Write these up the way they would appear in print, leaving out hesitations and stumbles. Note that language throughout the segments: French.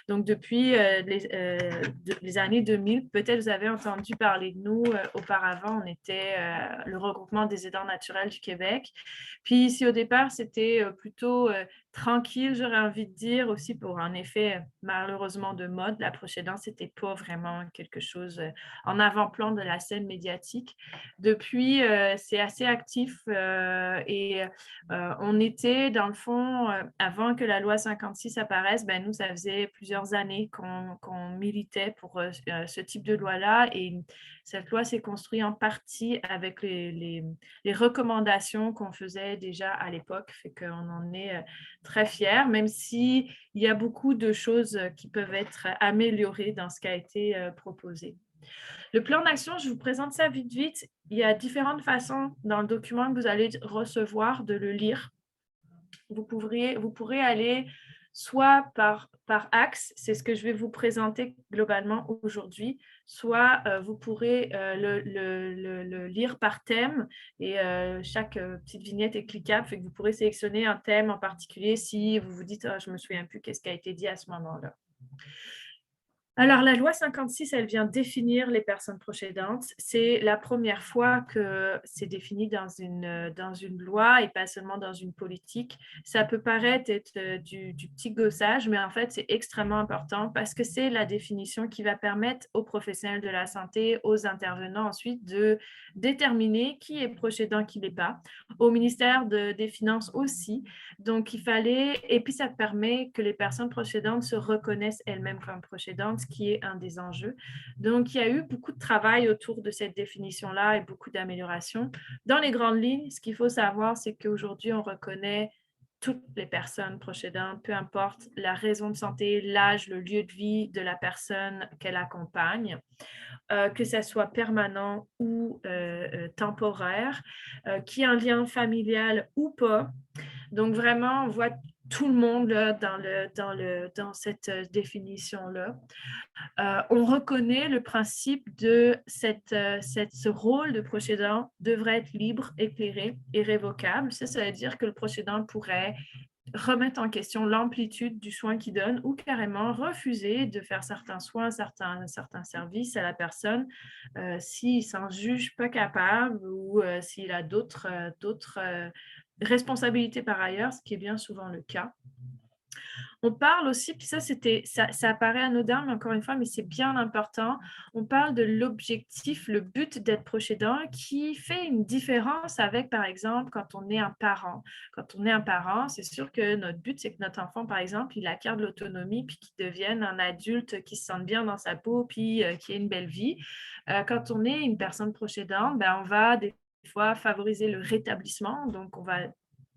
Donc, depuis les années 2000, peut-être vous avez entendu parler de nous. Auparavant, on était le regroupement des aidants naturels du Québec. Puis ici, au départ, c'était plutôt tranquille, j'aurais envie de dire, aussi pour un effet malheureusement de mode. La proche aidance, c'était pas vraiment quelque chose en avant-plan de la scène médiatique. Depuis, c'est assez actif et on était, dans le fond, avant que la loi 56 apparaisse, ben, nous, ça faisait plusieurs années qu'on militait pour ce type de loi-là et cette loi s'est construite en partie avec les recommandations qu'on faisait déjà à l'époque, fait qu'on en est très fiers, même s'il y a beaucoup de choses qui peuvent être améliorées dans ce qui a été proposé. Le plan d'action, je vous présente ça vite, vite. Il y a différentes façons dans le document que vous allez recevoir de le lire. Vous pourrez aller soit par axe, c'est ce que je vais vous présenter globalement aujourd'hui, soit vous pourrez le lire par thème et chaque petite vignette est cliquable, fait que vous pourrez sélectionner un thème en particulier si vous vous dites « je ne me souviens plus qu'est-ce qui a été dit à ce moment-là ». Alors, la loi 56, elle vient définir les personnes proches aidantes. C'est la première fois que c'est défini dans une loi et pas seulement dans une politique. Ça peut paraître être du petit gossage, mais en fait, c'est extrêmement important parce que c'est la définition qui va permettre aux professionnels de la santé, aux intervenants ensuite de déterminer qui est proche aidant, qui ne l'est pas. Au ministère des Finances aussi. Donc, il fallait, et puis ça permet que les personnes proches aidantes se reconnaissent elles-mêmes comme proches aidantes, qui est un des enjeux. Donc, il y a eu beaucoup de travail autour de cette définition-là et beaucoup d'améliorations. Dans les grandes lignes, ce qu'il faut savoir, c'est qu'aujourd'hui, on reconnaît toutes les personnes proches aidantes, peu importe la raison de santé, l'âge, le lieu de vie de la personne qu'elle accompagne, que ça soit permanent ou temporaire, qui a un lien familial ou pas. Donc, vraiment, on voit tout le monde là, dans cette définition-là. On reconnaît le principe de ce rôle de proche aidant devrait être libre, éclairé et révocable. Ça veut dire que le proche aidant pourrait remettre en question l'amplitude du soin qu'il donne ou carrément refuser de faire certains soins, certains services à la personne s'il s'en juge pas capable ou s'il a d'autres responsabilités par ailleurs, ce qui est bien souvent le cas. On parle aussi, puis ça apparaît anodin, mais encore une fois, mais c'est bien important. On parle de l'objectif, le but d'être proche aidant qui fait une différence avec, par exemple, quand on est un parent. Quand on est un parent, c'est sûr que notre but, c'est que notre enfant, par exemple, il acquiert de l'autonomie puis qu'il devienne un adulte qui se sente bien dans sa peau puis qui ait une belle vie. Quand on est une personne proche aidante, ben, on va des fois favoriser le rétablissement, donc on va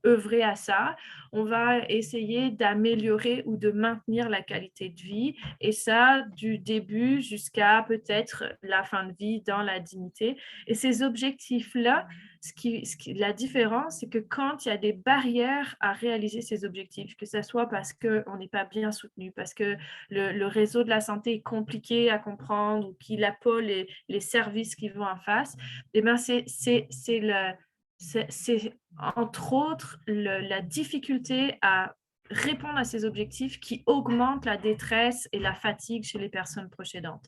œuvrer à ça, on va essayer d'améliorer ou de maintenir la qualité de vie et ça du début jusqu'à peut-être la fin de vie dans la dignité. Et ces objectifs-là, la différence, c'est que quand il y a des barrières à réaliser ces objectifs, que ce soit parce qu'on n'est pas bien soutenu, parce que le réseau de la santé est compliqué à comprendre ou qu'il n'a pas les services qui vont en face, eh bien c'est entre autres la difficulté à répondre à ces objectifs qui augmente la détresse et la fatigue chez les personnes proches aidantes.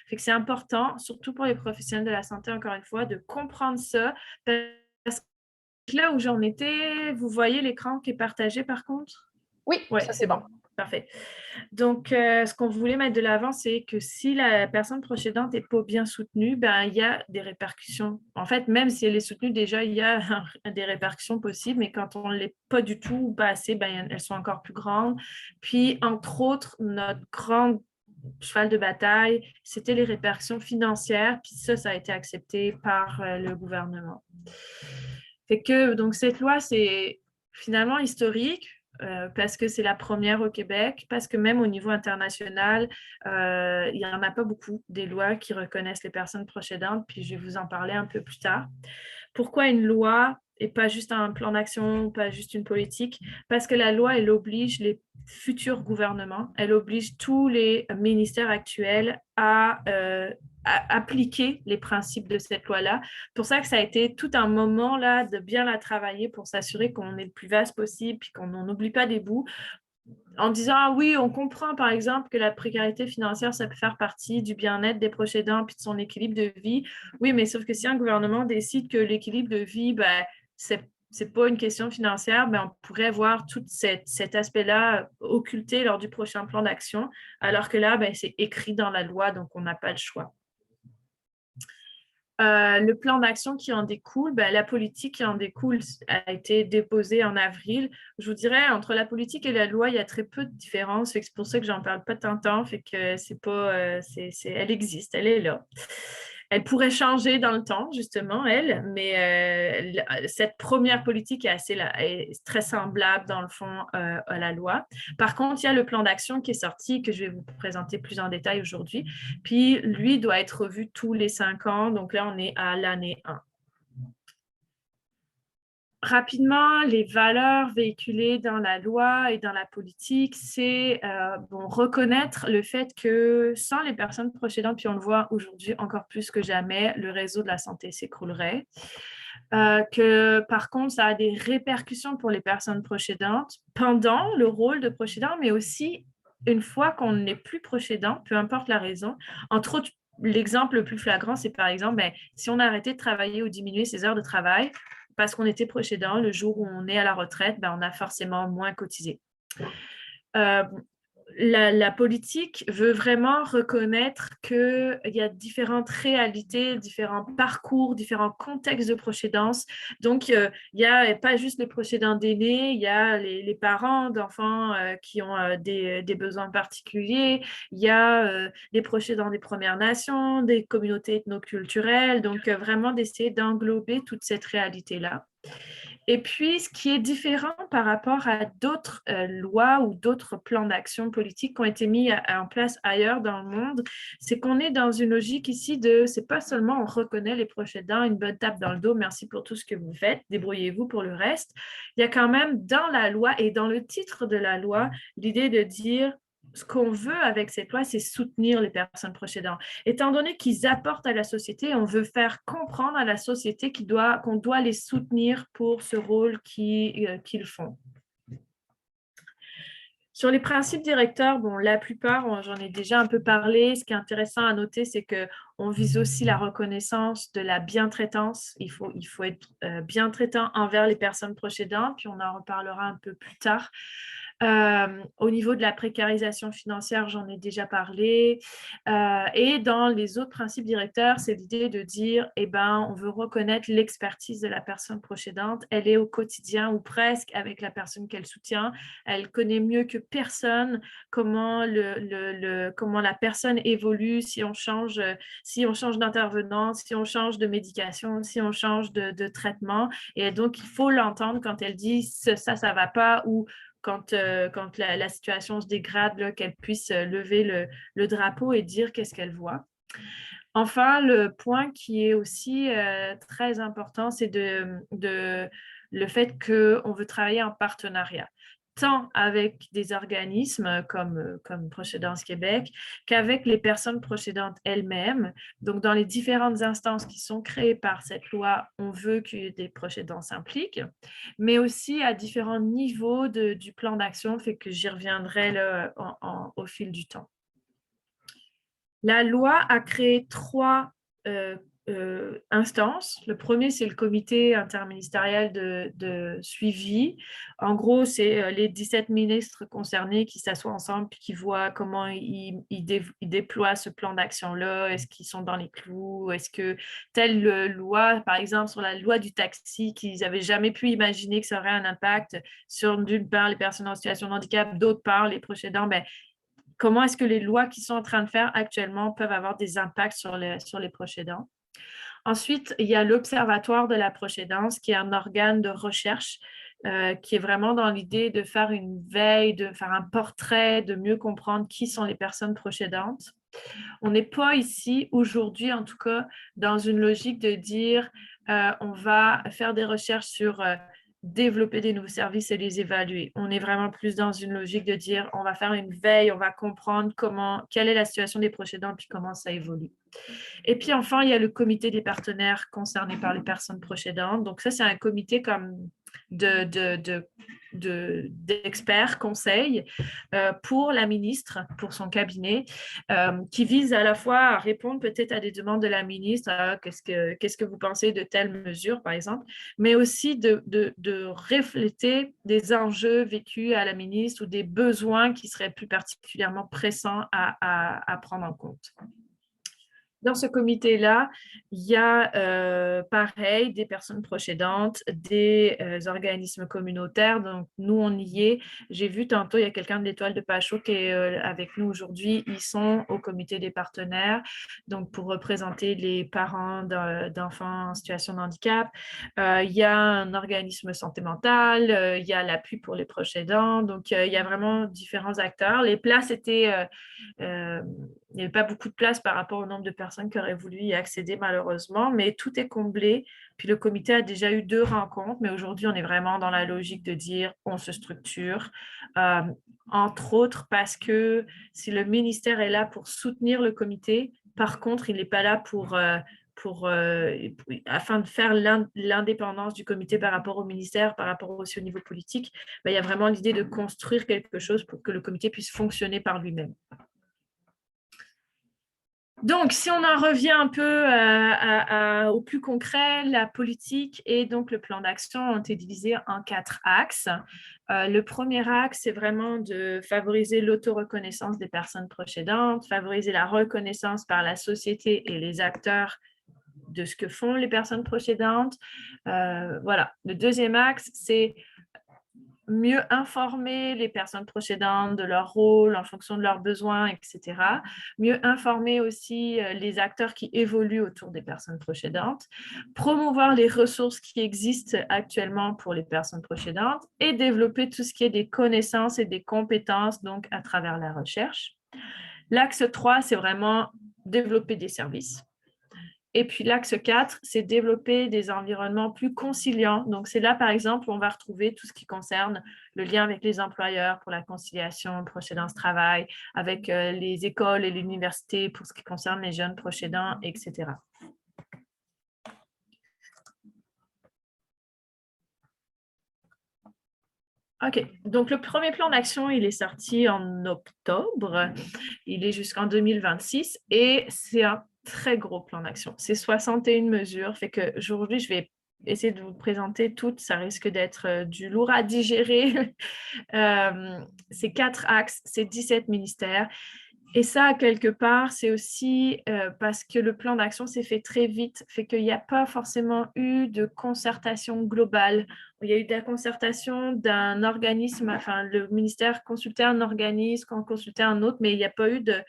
Fait que c'est important, surtout pour les professionnels de la santé, encore une fois, de comprendre ça. Parce que là où j'en étais, vous voyez l'écran qui est partagé par contre? Oui, Oui, ça c'est c'est bon. bon. Parfait. Donc, ce qu'on voulait mettre de l'avant, c'est que si la personne proche aidante n'est pas bien soutenue, ben, il y a des répercussions. En fait, même si elle est soutenue, déjà, il y a des répercussions possibles, mais quand on ne l'est pas du tout ou pas assez, ben, elles sont encore plus grandes. Puis, entre autres, notre grand cheval de bataille, c'était les répercussions financières. Puis ça a été accepté par le gouvernement. Fait que, donc, cette loi, c'est finalement historique parce que c'est la première au Québec, parce que même au niveau international, il n'y en a pas beaucoup des lois qui reconnaissent les personnes proches aidantes, puis je vais vous en parler un peu plus tard. Pourquoi une loi et pas juste un plan d'action, pas juste une politique? Parce que la loi, elle oblige les futurs gouvernements, elle oblige tous les ministères actuels à appliquer les principes de cette loi-là. C'est pour ça que ça a été tout un moment là de bien la travailler pour s'assurer qu'on est le plus vaste possible puis qu'on n'oublie pas des bouts. en disant, ah oui, on comprend par exemple que la précarité financière, ça peut faire partie du bien-être des proches aidants puis de son équilibre de vie. Oui, mais sauf que si un gouvernement décide que l'équilibre de vie, ben, c'est pas une question financière, ben, on pourrait voir tout cet aspect-là occulté lors du prochain plan d'action, alors que là, ben, c'est écrit dans la loi, donc on n'a pas le choix. Le plan d'action qui en découle, ben, la politique qui en découle a été déposée en avril. Je vous dirais, entre la politique et la loi, il y a très peu de différence. C'est pour ça que j'en parle pas tant de temps. Fait que c'est pas, elle existe, elle est là. Elle pourrait changer dans le temps, justement, elle, mais cette première politique est, est très semblable, dans le fond, à la loi. Par contre, il y a le plan d'action qui est sorti, que je vais vous présenter plus en détail aujourd'hui. Puis, lui doit être revu tous les 5 ans. Donc là, on est à l'année 1. Rapidement, les valeurs véhiculées dans la loi et dans la politique, c'est reconnaître le fait que sans les personnes proches aidantes, puis on le voit aujourd'hui encore plus que jamais, le réseau de la santé s'écroulerait. Que par contre, ça a des répercussions pour les personnes proches aidantes pendant le rôle de proche aidant, mais aussi une fois qu'on n'est plus proche aidant, peu importe la raison. Entre autres, l'exemple le plus flagrant, c'est par exemple, si on a arrêté de travailler ou diminué ses heures de travail, parce qu'on était proche aidant, le jour où on est à la retraite, on a forcément moins cotisé. Euh, la politique veut vraiment reconnaître qu'il y a différentes réalités, différents parcours, différents contextes de proche aidance. Donc, il n'y a pas juste les proches aidants d'aînés, il y a les parents d'enfants qui ont des besoins particuliers, il y a les proches aidants des Premières Nations, des communautés ethnoculturelles. Donc, vraiment d'essayer d'englober toute cette réalité-là. Et puis, ce qui est différent par rapport à d'autres lois ou d'autres plans d'action politique qui ont été mis en place ailleurs dans le monde, c'est qu'on est dans une logique ici de, c'est pas seulement on reconnaît les proches aidants, une bonne tape dans le dos, merci pour tout ce que vous faites, débrouillez-vous pour le reste. Il y a quand même dans la loi et dans le titre de la loi l'idée de dire ce qu'on veut avec cette loi, c'est soutenir les personnes proches aidants. Étant donné qu'ils apportent à la société, on veut faire comprendre à la société qu'on doit les soutenir pour ce rôle qu'ils font. Sur les principes directeurs, bon, la plupart, j'en ai déjà un peu parlé. Ce qui est intéressant à noter, c'est qu'on vise aussi la reconnaissance de la bientraitance. Il faut être bien traitant envers les personnes proches aidantes, puis on en reparlera un peu plus tard. Au niveau de la précarisation financière, j'en ai déjà parlé. Et dans les autres principes directeurs, c'est l'idée de dire, on veut reconnaître l'expertise de la personne proche aidante. Elle est au quotidien ou presque avec la personne qu'elle soutient. Elle connaît mieux que personne comment la personne évolue si on change d'intervenant, si on change de médication, si on change de traitement. Et donc, il faut l'entendre quand elle dit ça va pas ou quand la situation se dégrade, qu'elle puisse lever le drapeau et dire qu'est-ce qu'elle voit. Enfin, le point qui est aussi très important, c'est le fait qu'on veut travailler en partenariat, tant avec des organismes comme Proche Aidance Québec qu'avec les personnes proches aidantes elles-mêmes. Donc, dans les différentes instances qui sont créées par cette loi, on veut que des proches aidants s'impliquent, mais aussi à différents niveaux du plan d'action, fait que j'y reviendrai là, au fil du temps. La loi a créé 3 instances. Le premier, c'est le comité interministériel de suivi. En gros, c'est les 17 ministres concernés qui s'assoient ensemble et qui voient comment ils déploient ce plan d'action-là. Est-ce qu'ils sont dans les clous? Est-ce que telle loi, par exemple, sur la loi du taxi, qu'ils n'avaient jamais pu imaginer que ça aurait un impact sur, d'une part, les personnes en situation de handicap, d'autre part, les proches aidants, comment est-ce que les lois qui sont en train de faire actuellement peuvent avoir des impacts sur les proches aidants. Ensuite, il y a l'Observatoire de la proche aidance, qui est un organe de recherche qui est vraiment dans l'idée de faire une veille, de faire un portrait, de mieux comprendre qui sont les personnes proches aidantes. On n'est pas ici, aujourd'hui en tout cas, dans une logique de dire on va faire des recherches sur développer des nouveaux services et les évaluer. On est vraiment plus dans une logique de dire on va faire une veille, on va comprendre quelle est la situation des proches aidants puis comment ça évolue. Et puis enfin, il y a le comité des partenaires concernés par les personnes proches aidantes. Donc ça, c'est un comité comme d'experts conseils pour la ministre, pour son cabinet, qui vise à la fois à répondre peut-être à des demandes de la ministre, qu'est-ce que vous pensez de telle mesure, par exemple, mais aussi de refléter des enjeux vécus à la ministre ou des besoins qui seraient plus particulièrement pressants à prendre en compte. Dans ce comité-là, il y a pareil des personnes proches aidantes, des organismes communautaires. Donc, nous, on y est. J'ai vu tantôt, il y a quelqu'un de l'Étoile de Pachot qui est avec nous aujourd'hui. Ils sont au comité des partenaires, donc pour représenter les parents d'enfants en situation de handicap. Il y a un organisme santé mentale, il y a l'appui pour les proches aidants. Donc, il y a vraiment différents acteurs. Les places étaient... il n'y avait pas beaucoup de place par rapport au nombre de personnes qui auraient voulu y accéder malheureusement, mais tout est comblé. Puis le comité a déjà eu 2 rencontres, mais aujourd'hui, on est vraiment dans la logique de dire on se structure, entre autres parce que si le ministère est là pour soutenir le comité, par contre, il n'est pas là afin de faire l'indépendance du comité par rapport au ministère, par rapport aussi au niveau politique, il y a vraiment l'idée de construire quelque chose pour que le comité puisse fonctionner par lui-même. Donc, si on en revient un peu au plus concret, la politique et donc le plan d'action ont été divisés en 4 axes. Le premier axe, c'est vraiment de favoriser l'autoreconnaissance des personnes proches aidantes, favoriser la reconnaissance par la société et les acteurs de ce que font les personnes proches aidantes. Voilà. Le deuxième axe, c'est mieux informer les personnes proches aidantes de leur rôle en fonction de leurs besoins, etc. Mieux informer aussi les acteurs qui évoluent autour des personnes proches aidantes, promouvoir les ressources qui existent actuellement pour les personnes proches aidantes et développer tout ce qui est des connaissances et des compétences donc à travers la recherche. L'axe 3, c'est vraiment développer des services. Et puis l'axe 4, c'est développer des environnements plus conciliants. Donc, c'est là, par exemple, où on va retrouver tout ce qui concerne le lien avec les employeurs pour la conciliation, proche aidance travail, avec les écoles et l'université pour ce qui concerne les jeunes proches aidants, etc. OK. Donc, le premier plan d'action, il est sorti en octobre. Il est jusqu'en 2026 et c'est un très gros plan d'action. C'est 61 mesures. Fait qu'aujourd'hui, je vais essayer de vous présenter toutes. Ça risque d'être du lourd à digérer. C'est 4 axes, c'est 17 ministères. Et ça, quelque part, c'est aussi parce que le plan d'action s'est fait très vite, fait qu'il n'y a pas forcément eu de concertation globale. Il y a eu de la concertation d'un organisme, enfin, le ministère consultait un organisme, on consultait un autre, mais il n'y a pas eu de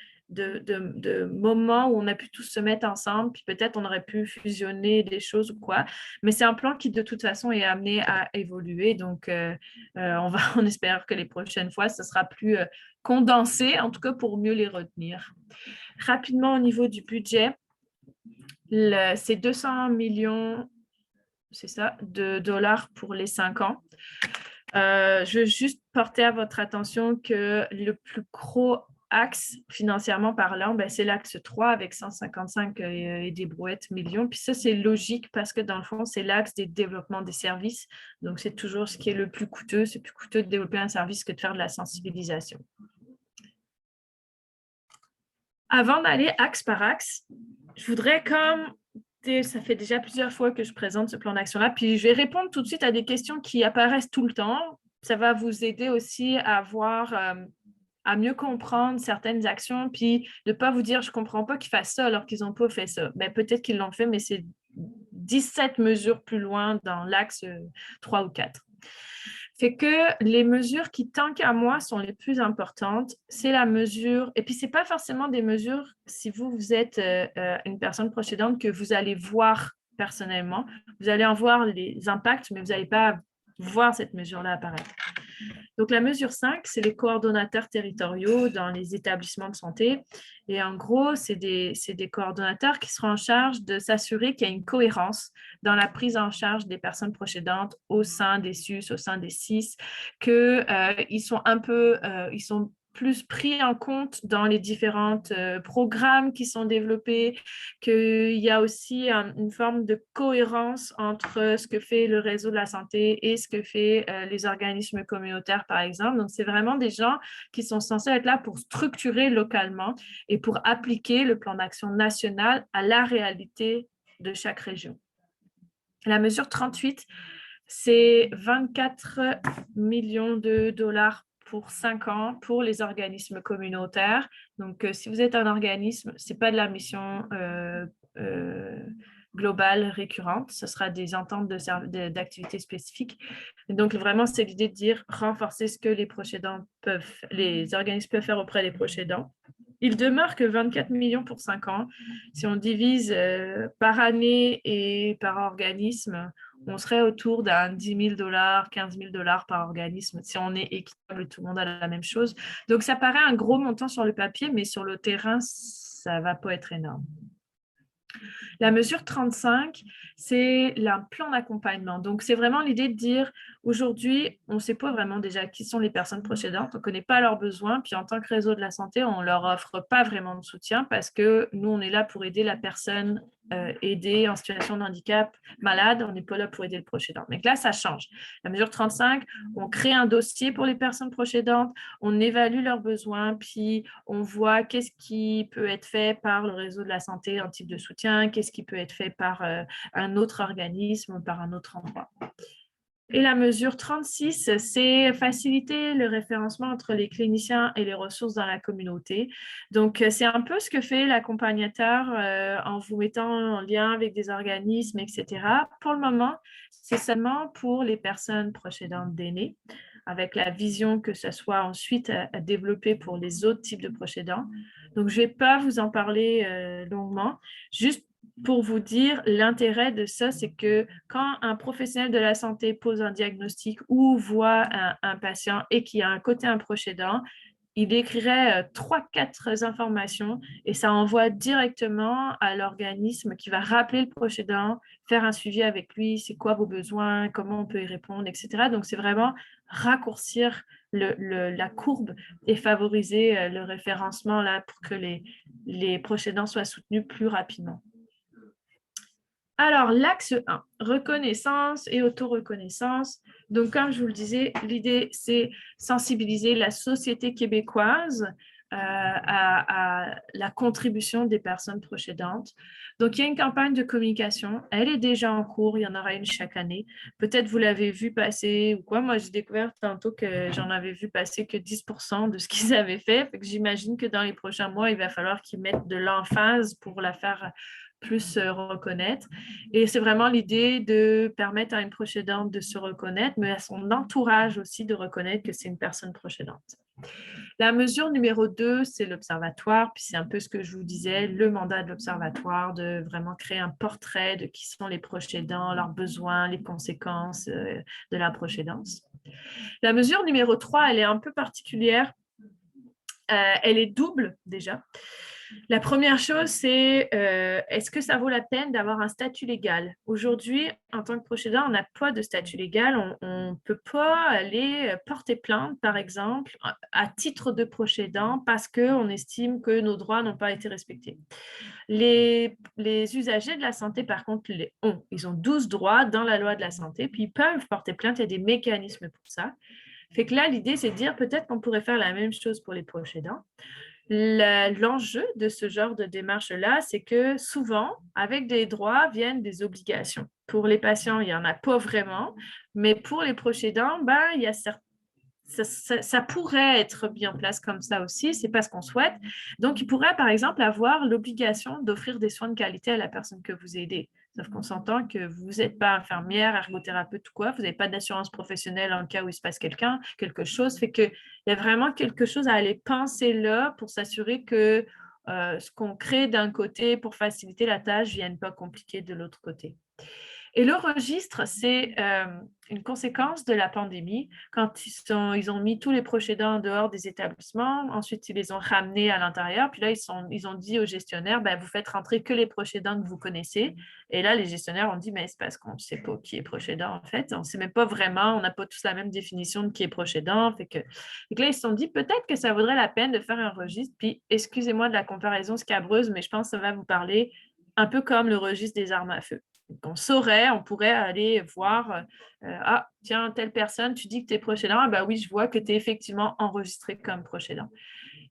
moment où on a pu tous se mettre ensemble, puis peut-être on aurait pu fusionner des choses ou quoi. Mais c'est un plan qui, de toute façon, est amené à évoluer. Donc, on espère que les prochaines fois, ce sera plus condensé, en tout cas pour mieux les retenir. Rapidement, au niveau du budget, c'est 200 millions, c'est ça, de dollars pour les 5 ans. Je veux juste porter à votre attention que le plus gros axe financièrement parlant, c'est l'axe 3 avec 155 et des brouettes millions. Puis ça, c'est logique parce que dans le fond, c'est l'axe des développements des services. Donc, c'est toujours ce qui est le plus coûteux. C'est plus coûteux de développer un service que de faire de la sensibilisation. Avant d'aller axe par axe, je voudrais ça fait déjà plusieurs fois que je présente ce plan d'action-là, puis je vais répondre tout de suite à des questions qui apparaissent tout le temps. Ça va vous aider aussi à mieux comprendre certaines actions, puis de ne pas vous dire « je ne comprends pas qu'ils fassent ça alors qu'ils n'ont pas fait ça ». Peut-être qu'ils l'ont fait, mais c'est 17 mesures plus loin dans l'axe 3 ou 4. Fait que les mesures qui, tant qu'à moi, sont les plus importantes, c'est la mesure, et puis ce n'est pas forcément des mesures, si vous êtes une personne proche aidante, que vous allez voir personnellement. Vous allez en voir les impacts, mais vous n'allez pas voir cette mesure-là apparaître. Donc, la mesure 5, c'est les coordonnateurs territoriaux dans les établissements de santé. Et en gros, c'est des coordonnateurs qui seront en charge de s'assurer qu'il y a une cohérence dans la prise en charge des personnes proches aidantes au sein des SUS, au sein des CIS, qu'ils sont plus pris en compte dans les différents programmes qui sont développés, qu'il y a aussi une forme de cohérence entre ce que fait le réseau de la santé et ce que fait les organismes communautaires, par exemple. Donc, c'est vraiment des gens qui sont censés être là pour structurer localement et pour appliquer le plan d'action national à la réalité de chaque région. La mesure 38, c'est 24 millions de dollars pour 5 ans pour les organismes communautaires. Donc, si vous êtes un organisme, ce n'est pas de la mission globale récurrente, ce sera des ententes d'activités spécifiques. Et donc, vraiment, c'est l'idée de dire renforcer ce que les organismes peuvent faire auprès des proches aidants. Il demeure que 24 millions pour 5 ans. Si on divise par année et par organisme, on serait autour d'un 10 000 $, 15 000 $ par organisme, si on est équitable et tout le monde a la même chose. Donc, ça paraît un gros montant sur le papier, mais sur le terrain, ça ne va pas être énorme. La mesure 35, c'est un plan d'accompagnement. Donc, c'est vraiment l'idée de dire, aujourd'hui, on ne sait pas vraiment déjà qui sont les personnes proches aidantes, on ne connaît pas leurs besoins, puis en tant que réseau de la santé, on ne leur offre pas vraiment de soutien parce que nous, on est là pour aider la personne aidée en situation de handicap, malade, on n'est pas là pour aider le proche aidant. Mais là, ça change. La mesure 35, on crée un dossier pour les personnes proches aidantes, on évalue leurs besoins, puis on voit qu'est-ce qui peut être fait par le réseau de la santé en type de soutien, qu'est-ce qui peut être fait par un autre organisme ou par un autre endroit. Et la mesure 36, c'est faciliter le référencement entre les cliniciens et les ressources dans la communauté. Donc, c'est un peu ce que fait l'accompagnateur en vous mettant en lien avec des organismes, etc. Pour le moment, c'est seulement pour les personnes proches aidantes d'aînés, avec la vision que ce soit ensuite à développer pour les autres types de proches aidants. Donc, je ne vais pas vous en parler longuement, juste pour vous dire, l'intérêt de ça, c'est que quand un professionnel de la santé pose un diagnostic ou voit un patient et qui a un côté un proche aidant, il écrirait 3-4 informations et ça envoie directement à l'organisme qui va rappeler le proche aidant, faire un suivi avec lui, c'est quoi vos besoins, comment on peut y répondre, etc. Donc, c'est vraiment raccourcir la courbe et favoriser le référencement là, pour que les proches aidants soient soutenus plus rapidement. Alors, l'axe 1, reconnaissance et auto-reconnaissance. Donc, comme je vous le disais, l'idée, c'est sensibiliser la société québécoise à la contribution des personnes proches aidantes. Donc, il y a une campagne de communication. Elle est déjà en cours. Il y en aura une chaque année. Peut-être vous l'avez vu passer ou quoi. Moi, j'ai découvert tantôt que j'en avais vu passer que 10% de ce qu'ils avaient fait. Fait que j'imagine que dans les prochains mois, il va falloir qu'ils mettent de l'emphase pour la faire plus reconnaître. Et c'est vraiment l'idée de permettre à une proche aidante de se reconnaître, mais à son entourage aussi de reconnaître que c'est une personne proche aidante. La mesure numéro 2, c'est l'observatoire, puis c'est un peu ce que je vous disais, le mandat de l'observatoire, de vraiment créer un portrait de qui sont les proches aidants, leurs besoins, les conséquences de la proche aidance. La mesure numéro 3, elle est un peu particulière. Elle est double déjà. La première chose, c'est est-ce que ça vaut la peine d'avoir un statut légal? Aujourd'hui, en tant que proche aidant, on n'a pas de statut légal. On ne peut pas aller porter plainte, par exemple, à titre de proche aidant parce qu'on estime que nos droits n'ont pas été respectés. Les usagers de la santé, par contre, les ont. Ils ont 12 droits dans la loi de la santé, puis ils peuvent porter plainte. Il y a des mécanismes pour ça. Fait que là, l'idée, c'est de dire peut-être qu'on pourrait faire la même chose pour les proches aidants. L'enjeu de ce genre de démarche-là, c'est que souvent, avec des droits viennent des obligations. Pour les patients, il n'y en a pas vraiment, mais pour les proches aidants, il y a ça pourrait être mis en place comme ça aussi, c'est pas ce qu'on souhaite. Donc, ils pourraient, par exemple, avoir l'obligation d'offrir des soins de qualité à la personne que vous aidez. Sauf qu'on s'entend que vous n'êtes pas infirmière, ergothérapeute ou quoi, vous n'avez pas d'assurance professionnelle en cas où il se passe quelque chose. Fait qu'il y a vraiment quelque chose à aller penser là pour s'assurer que ce qu'on crée d'un côté pour faciliter la tâche ne vienne pas compliquer de l'autre côté. Et le registre, c'est une conséquence de la pandémie. Quand ils ont mis tous les proches aidants dehors des établissements, ensuite ils les ont ramenés à l'intérieur, puis là ils ont dit aux gestionnaires, ben, vous faites rentrer que les proches aidants que vous connaissez. Et là, les gestionnaires ont dit, mais c'est parce qu'on ne sait pas qui est proche aidant en fait. On ne sait même pas vraiment, on n'a pas tous la même définition de qui est proche aidant. Fait que là, ils se sont dit, peut-être que ça vaudrait la peine de faire un registre. Puis, excusez-moi de la comparaison scabreuse, mais je pense que ça va vous parler un peu comme le registre des armes à feu. On pourrait aller voir, ah, tiens, telle personne, tu dis que tu es proche aidant, ah, ben oui, je vois que tu es effectivement enregistré comme proche aidant.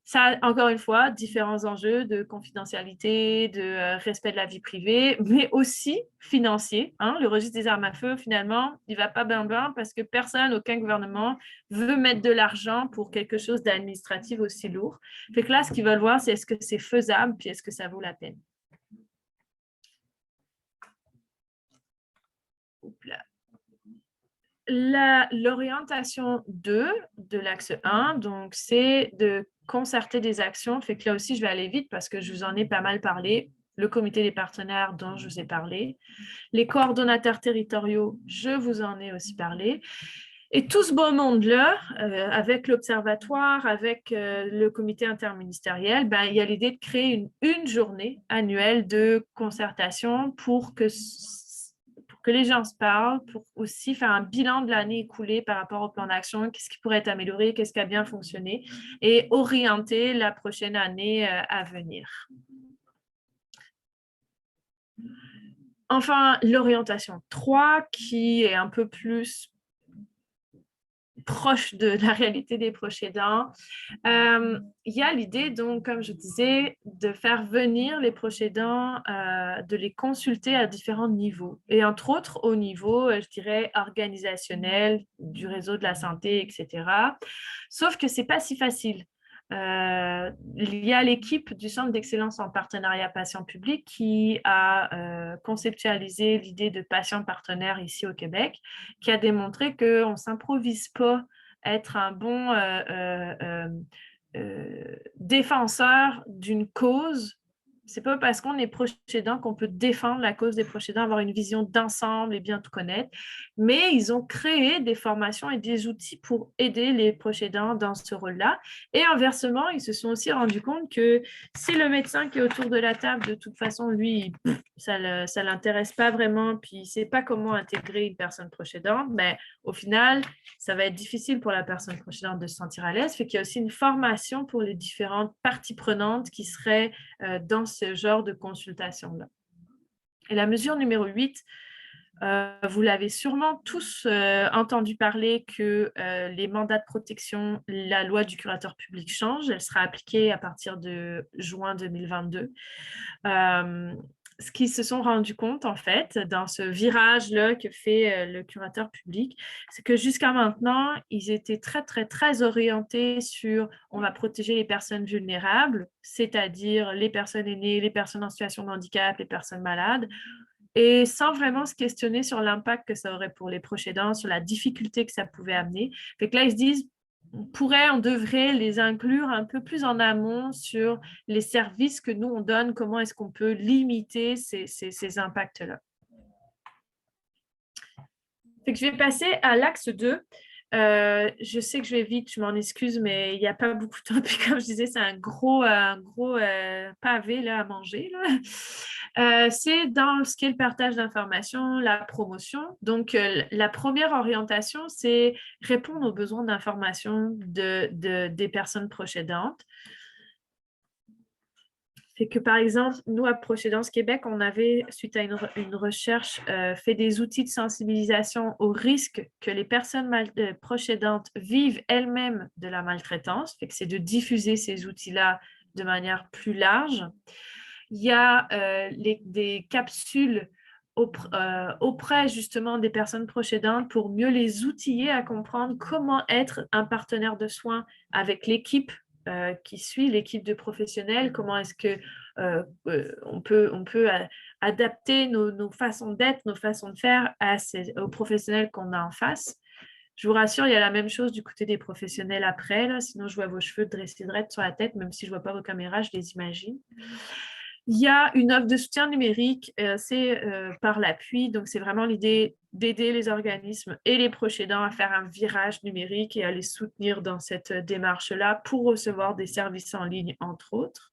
Ça, encore une fois, différents enjeux de confidentialité, de respect de la vie privée, mais aussi financier. Hein. Le registre des armes à feu, finalement, il ne va pas bien parce que personne, aucun gouvernement veut mettre de l'argent pour quelque chose d'administratif aussi lourd. Fait que là, ce qu'ils veulent voir, c'est est-ce que c'est faisable, puis est-ce que ça vaut la peine. L'orientation 2 de l'axe 1, donc, c'est de concerter des actions. Fait que là aussi, je vais aller vite parce que je vous en ai pas mal parlé. Le comité des partenaires dont je vous ai parlé. Les coordonnateurs territoriaux, je vous en ai aussi parlé. Et tout ce beau monde-là, avec l'observatoire, avec le comité interministériel, ben, il y a l'idée de créer une journée annuelle de concertation pour que les gens se parlent, pour aussi faire un bilan de l'année écoulée par rapport au plan d'action, qu'est-ce qui pourrait être amélioré, qu'est-ce qui a bien fonctionné, et orienter la prochaine année à venir. Enfin, l'orientation 3, qui est un peu plus proche de la réalité des proches aidants. Il y a l'idée, donc, comme je disais, de faire venir les proches aidants, de les consulter à différents niveaux. Et entre autres, au niveau, je dirais, organisationnel, du réseau de la santé, etc. Sauf que ce n'est pas si facile. Il y a l'équipe du Centre d'excellence en partenariat patient-public qui a conceptualisé l'idée de patient partenaire ici au Québec, qui a démontré qu'on ne s'improvise pas être un bon défenseur d'une cause. C'est pas parce qu'on est proche aidant qu'on peut défendre la cause des proches aidants, avoir une vision d'ensemble et bien tout connaître. Mais ils ont créé des formations et des outils pour aider les proches aidants dans ce rôle-là. Et inversement, ils se sont aussi rendus compte que si le médecin qui est autour de la table, de toute façon, lui, ça ne l'intéresse pas vraiment, puis il ne sait pas comment intégrer une personne proche aidante, mais au final, ça va être difficile pour la personne proche aidante de se sentir à l'aise. Fait qu'il y a aussi une formation pour les différentes parties prenantes qui seraient dans ce genre de consultation-là. Et la mesure numéro 8, vous l'avez sûrement tous entendu parler que les mandats de protection, la loi du curateur public change. Elle sera appliquée à partir de juin 2022. Ce qu'ils se sont rendus compte, en fait, dans ce virage-là que fait le curateur public, c'est que jusqu'à maintenant, ils étaient très, très, très orientés sur on va protéger les personnes vulnérables, c'est-à-dire les personnes aînées, les personnes en situation de handicap, les personnes malades, et sans vraiment se questionner sur l'impact que ça aurait pour les proches aidants, sur la difficulté que ça pouvait amener. Fait que là, ils se disent, on devrait les inclure un peu plus en amont sur les services que nous, on donne, comment est-ce qu'on peut limiter ces impacts-là. Fait que je vais passer à l'axe 2. Je sais que je vais vite, je m'en excuse, mais il n'y a pas beaucoup de temps. Puis comme je disais, c'est un gros pavé là, à manger. C'est dans ce qui est le partage d'informations, la promotion. Donc, la première orientation, c'est répondre aux besoins d'information des personnes proches aidantes. C'est que, par exemple, nous, à Proches Aidants Québec, on avait, suite à une recherche, fait des outils de sensibilisation au risque que les personnes proches aidantes vivent elles-mêmes de la maltraitance. Fait que c'est de diffuser ces outils-là de manière plus large. Il y a des capsules auprès justement des personnes proches aidantes pour mieux les outiller à comprendre comment être un partenaire de soins avec l'équipe qui suit, l'équipe de professionnels, comment est-ce que on peut adapter nos façons d'être, nos façons de faire aux professionnels qu'on a en face. Je vous rassure, il y a la même chose du côté des professionnels après, là, sinon je vois vos cheveux dressés drettes sur la tête, même si je ne vois pas vos caméras, je les imagine. Il y a une offre de soutien numérique, c'est par l'appui, donc c'est vraiment l'idée d'aider les organismes et les proches aidants à faire un virage numérique et à les soutenir dans cette démarche-là pour recevoir des services en ligne, entre autres.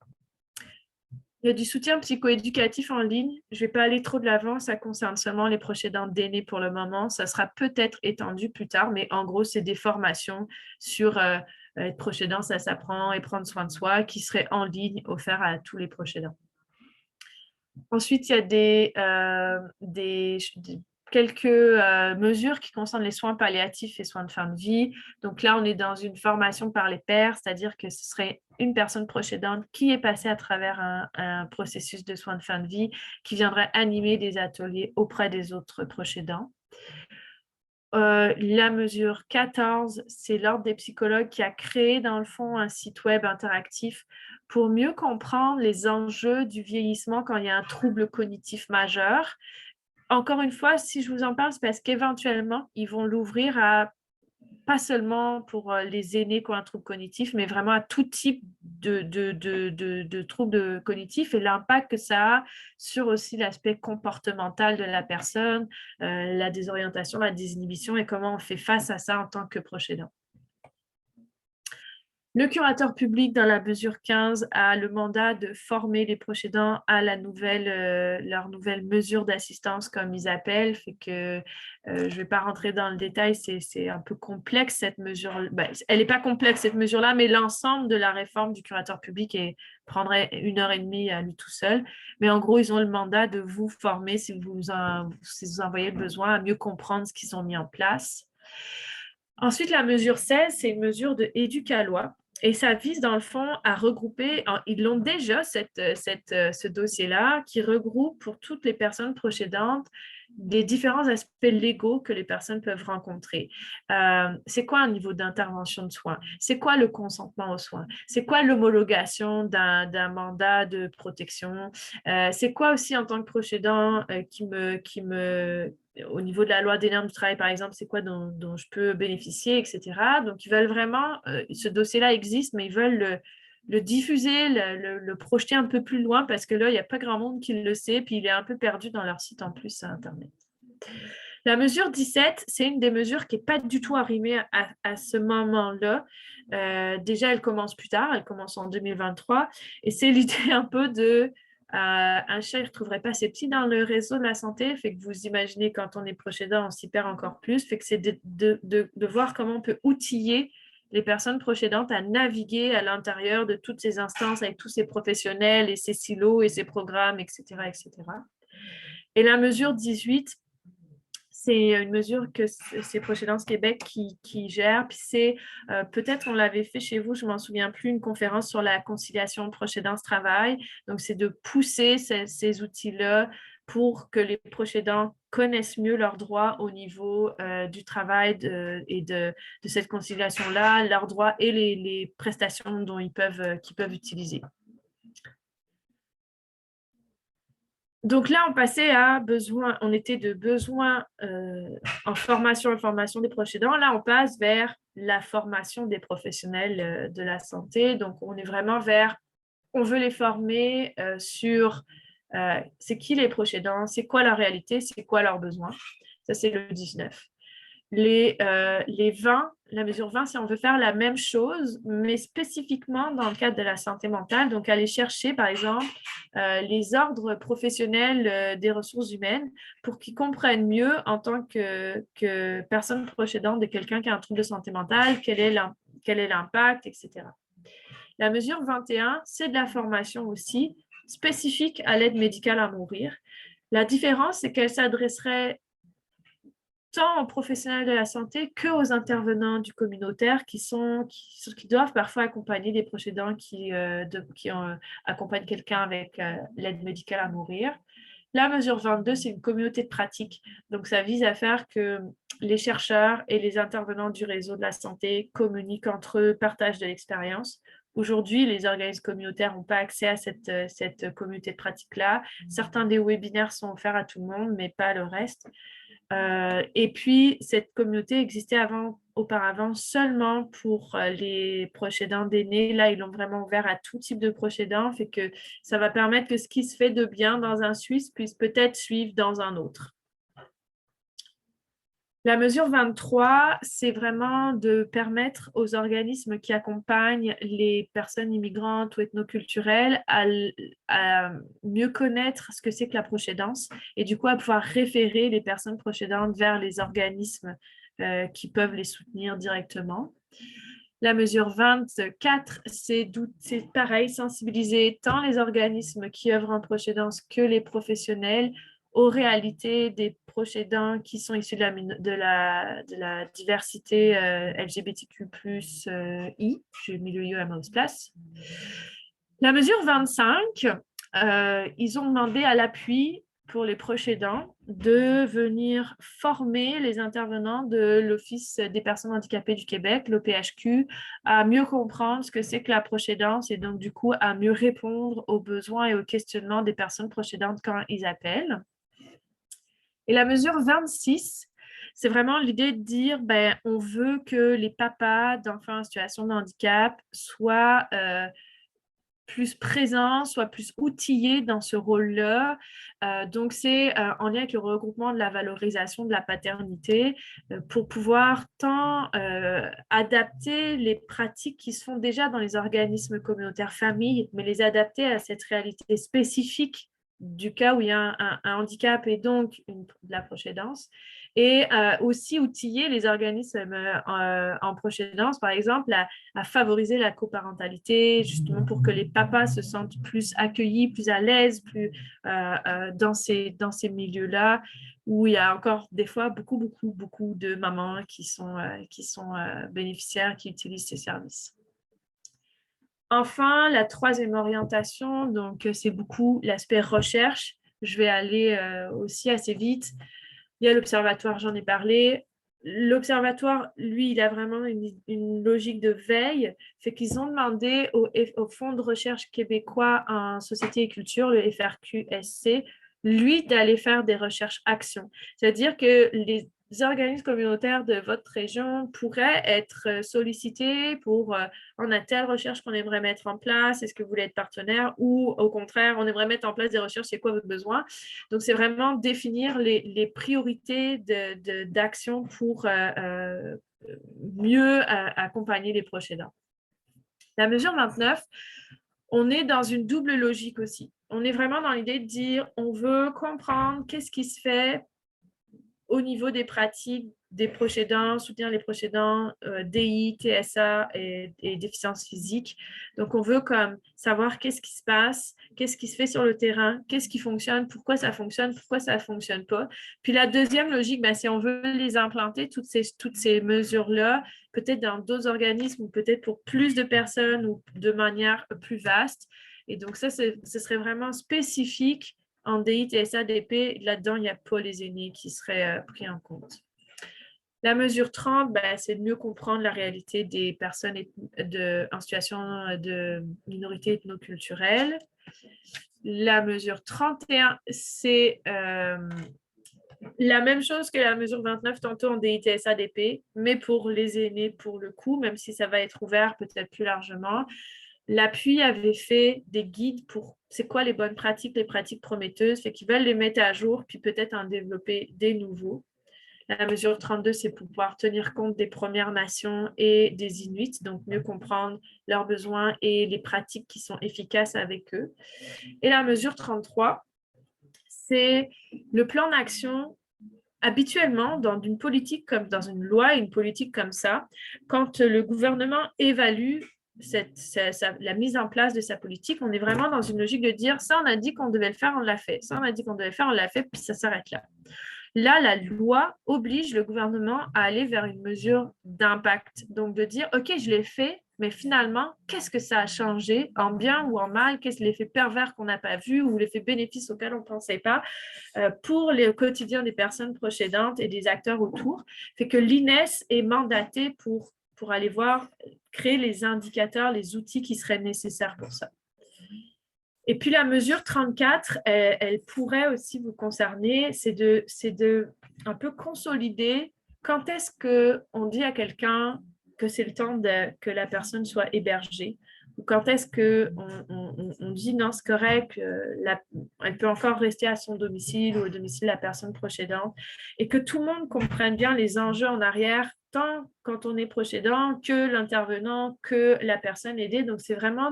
Il y a du soutien psychoéducatif en ligne. Je ne vais pas aller trop de l'avant, ça concerne seulement les proches aidants d'aînés pour le moment. Ça sera peut-être étendu plus tard, mais en gros, c'est des formations sur être proche aidant, ça s'apprend et prendre soin de soi qui seraient en ligne offertes à tous les proches aidants. Ensuite, il y a quelques mesures qui concernent les soins palliatifs et soins de fin de vie. Donc là, on est dans une formation par les pairs, c'est-à-dire que ce serait une personne proche aidante qui est passée à travers un processus de soins de fin de vie, qui viendrait animer des ateliers auprès des autres proches aidants. La mesure 14, c'est l'Ordre des psychologues qui a créé, dans le fond, un site web interactif pour mieux comprendre les enjeux du vieillissement quand il y a un trouble cognitif majeur. Encore une fois, si je vous en parle, c'est parce qu'éventuellement, ils vont l'ouvrir à pas seulement pour les aînés qui ont un trouble cognitif, mais vraiment à tout type de troubles cognitifs et l'impact que ça a sur aussi l'aspect comportemental de la personne, la désorientation, la désinhibition et comment on fait face à ça en tant que proche aidant. Le curateur public, dans la mesure 15, a le mandat de former les proches aidants à leur nouvelle mesure d'assistance, comme ils appellent. Fait que, je ne vais pas rentrer dans le détail, c'est un peu complexe cette mesure. Ben, elle n'est pas complexe cette mesure-là, mais l'ensemble de la réforme du curateur public prendrait 1 heure et demie à lui tout seul. Mais en gros, ils ont le mandat de vous former si vous en voyez le besoin à mieux comprendre ce qu'ils ont mis en place. Ensuite, la mesure 16, c'est une mesure de éducalois. Et ça vise, dans le fond, à regrouper, ils l'ont déjà, ce dossier-là, qui regroupe pour toutes les personnes proches aidantes des différents aspects légaux que les personnes peuvent rencontrer. C'est quoi un niveau d'intervention de soins? C'est quoi le consentement aux soins? C'est quoi l'homologation d'un mandat de protection? C'est quoi aussi, en tant que proche aidant, au niveau de la loi des normes du travail, par exemple, c'est quoi dont je peux bénéficier, etc. Donc, ils veulent vraiment, ce dossier-là existe, mais ils veulent le diffuser, le projeter un peu plus loin parce que là, il n'y a pas grand monde qui le sait, puis il est un peu perdu dans leur site en plus à Internet. La mesure 17, c'est une des mesures qui n'est pas du tout arrimée à ce moment-là. Déjà, elle commence plus tard, elle commence en 2023, et c'est l'idée un peu de un chat, il ne retrouverait pas ses petits dans le réseau de la santé. Fait que vous imaginez, quand on est proche aidant, on s'y perd encore plus. Fait que c'est de voir comment on peut outiller les personnes proches aidantes à naviguer à l'intérieur de toutes ces instances avec tous ces professionnels et ces silos et ces programmes, etc., etc. Et la mesure 18, c'est une mesure que c'est Proches Aidants Québec qui gère. Puis c'est, peut-être on l'avait fait chez vous, je ne m'en souviens plus, une conférence sur la conciliation Proches Aidants travail. Donc, c'est de pousser ces outils-là pour que les proches aidants connaissent mieux leurs droits au niveau du travail et de cette conciliation-là, leurs droits et les prestations qu'ils peuvent utiliser. Donc là, on passait à besoin, on était de besoin en formation des proches aidants. Là, on passe vers la formation des professionnels de la santé. Donc, on est vraiment vers, on veut les former sur c'est qui les proches aidants, c'est quoi leur réalité, c'est quoi leurs besoins. Ça, c'est le 19. Les 20, la mesure 20, c'est on veut faire la même chose, mais spécifiquement dans le cadre de la santé mentale. Donc, aller chercher, par exemple, les ordres professionnels des ressources humaines pour qu'ils comprennent mieux en tant que personne proche aidante de quelqu'un qui a un trouble de santé mentale, quel est l'impact, etc. La mesure 21, c'est de la formation aussi spécifique à l'aide médicale à mourir. La différence, c'est qu'elle s'adresserait tant aux professionnels de la santé qu'aux intervenants du communautaire qui doivent parfois accompagner des proches aidants qui accompagnent quelqu'un avec l'aide médicale à mourir. La mesure 22, c'est une communauté de pratique. Donc, ça vise à faire que les chercheurs et les intervenants du réseau de la santé communiquent entre eux, partagent de l'expérience. Aujourd'hui, les organismes communautaires n'ont pas accès à cette communauté de pratique-là. Certains des webinaires sont offerts à tout le monde, mais pas le reste. Et puis, cette communauté existait auparavant seulement pour les proches aidants d'aînés. Là, ils l'ont vraiment ouvert à tout type de proches aidants, fait que ça va permettre que ce qui se fait de bien dans un Suisse puisse peut-être suivre dans un autre. La mesure 23, c'est vraiment de permettre aux organismes qui accompagnent les personnes immigrantes ou ethnoculturelles à mieux connaître ce que c'est que la proche-aidance et du coup à pouvoir référer les personnes proche-aidantes vers les organismes qui peuvent les soutenir directement. La mesure 24, c'est pareil, sensibiliser tant les organismes qui œuvrent en proche-aidance que les professionnels aux réalités des proches aidants qui sont issus de la diversité LGBTQ+, I. J'ai mis le I à mauvaise place. La mesure 25, ils ont demandé à l'appui pour les proches aidants de venir former les intervenants de l'Office des personnes handicapées du Québec, l'OPHQ, à mieux comprendre ce que c'est que la proche aidance et donc du coup à mieux répondre aux besoins et aux questionnements des personnes proches aidantes quand ils appellent. Et la mesure 26, c'est vraiment l'idée de dire, ben, on veut que les papas d'enfants en situation de handicap soient plus présents, soient plus outillés dans ce rôle-là. Donc, c'est en lien avec le regroupement de la valorisation de la paternité pour pouvoir tant adapter les pratiques qui se font déjà dans les organismes communautaires familles, mais les adapter à cette réalité spécifique du cas où il y a un handicap et donc de la proche aidance. Et aussi outiller les organismes en proche aidance, par exemple, à favoriser la coparentalité, justement pour que les papas se sentent plus accueillis, plus à l'aise, plus dans ces milieux-là, où il y a encore des fois beaucoup de mamans qui sont bénéficiaires, qui utilisent ces services. Enfin, la troisième orientation, donc c'est beaucoup l'aspect recherche. Je vais aller aussi assez vite. Il y a l'observatoire, j'en ai parlé. L'observatoire, lui, il a vraiment une logique de veille, fait qu'ils ont demandé au Fonds de recherche québécois en société et culture, le FRQSC, lui, d'aller faire des recherches-actions. C'est-à-dire que les organismes communautaires de votre région pourraient être sollicités pour on a telle recherche qu'on aimerait mettre en place, est-ce que vous voulez être partenaire ou au contraire, on aimerait mettre en place des recherches, c'est quoi votre besoin? Donc, c'est vraiment définir les priorités d'action pour mieux accompagner les proches aidants. La mesure 29, on est dans une double logique aussi. On est vraiment dans l'idée de dire, on veut comprendre qu'est-ce qui se fait au niveau des pratiques des proches aidants, soutenir les proches aidants, DI, TSA et déficience physique. Donc, on veut comme savoir qu'est-ce qui se passe, qu'est-ce qui se fait sur le terrain, qu'est-ce qui fonctionne, pourquoi ça ne fonctionne pas. Puis la deuxième logique, ben, c'est on veut les implanter, toutes ces mesures-là, peut-être dans d'autres organismes ou peut-être pour plus de personnes ou de manière plus vaste. Et donc, ça, ce serait vraiment spécifique en DI, TSA, DP. Là-dedans, il n'y a pas les aînés qui seraient pris en compte. La mesure 30, ben, c'est de mieux comprendre la réalité des personnes en situation de minorité ethnoculturelle. La mesure 31, c'est la même chose que la mesure 29 tantôt en DITSA-DP, mais pour les aînés pour le coup, même si ça va être ouvert peut-être plus largement. L'appui avait fait des guides pour c'est quoi les bonnes pratiques, les pratiques prometteuses, fait qu'ils veulent les mettre à jour, puis peut-être en développer des nouveaux. La mesure 32, c'est pour pouvoir tenir compte des Premières Nations et des Inuits, donc mieux comprendre leurs besoins et les pratiques qui sont efficaces avec eux. Et la mesure 33, c'est le plan d'action. Habituellement, dans une politique comme dans une loi, une politique comme ça, quand le gouvernement évalue la mise en place de sa politique, on est vraiment dans une logique de dire ça, on a dit qu'on devait le faire, on l'a fait. Ça, on a dit qu'on devait le faire, on l'a fait, puis ça s'arrête là. Là, la loi oblige le gouvernement à aller vers une mesure d'impact. Donc, de dire, OK, je l'ai fait, mais finalement, qu'est-ce que ça a changé en bien ou en mal? Qu'est-ce l'effet pervers qu'on n'a pas vu ou l'effet bénéfice auquel on ne pensait pas pour le quotidien des personnes proches aidantes et des acteurs autour? Fait que l'INES est mandaté pour aller voir, créer les indicateurs, les outils qui seraient nécessaires pour ça. Et puis la mesure 34, elle pourrait aussi vous concerner, c'est de un peu consolider quand est-ce qu'on dit à quelqu'un que c'est le temps que la personne soit hébergée, ou quand est-ce qu'on dit non, c'est correct, elle peut encore rester à son domicile ou au domicile de la personne proche aidante, et que tout le monde comprenne bien les enjeux en arrière, tant quand on est proche aidant que l'intervenant, que la personne aidée. Donc, c'est vraiment